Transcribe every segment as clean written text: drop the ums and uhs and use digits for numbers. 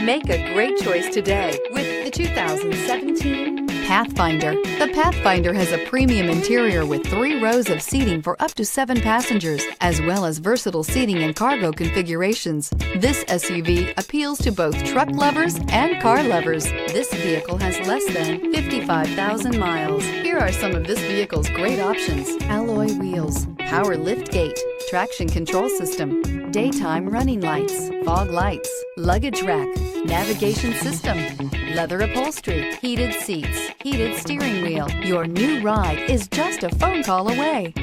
Make a great choice today with the 2017 Pathfinder. The Pathfinder has a premium interior with 3 rows of seating for up to 7 passengers, as well as versatile seating and cargo configurations. This SUV appeals to both truck lovers and car lovers. This vehicle has less than 55,000 miles. Here are some of this vehicle's great options: alloy wheels, power liftgate, traction control system, daytime running lights, fog lights, luggage rack, navigation system, leather upholstery, heated seats, heated steering wheel. Your new ride is just a phone call away.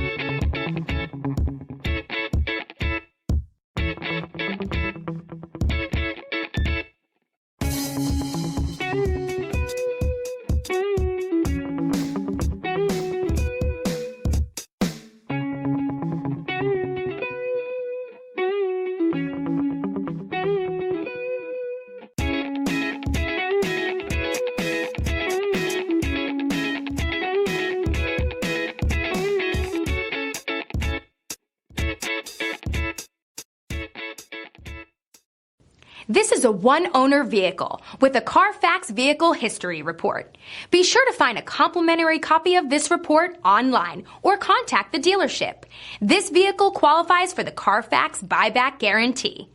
This is a one-owner vehicle with a Carfax Vehicle History Report. Be sure to find a complimentary copy of this report online or contact the dealership. This vehicle qualifies for the Carfax Buyback Guarantee.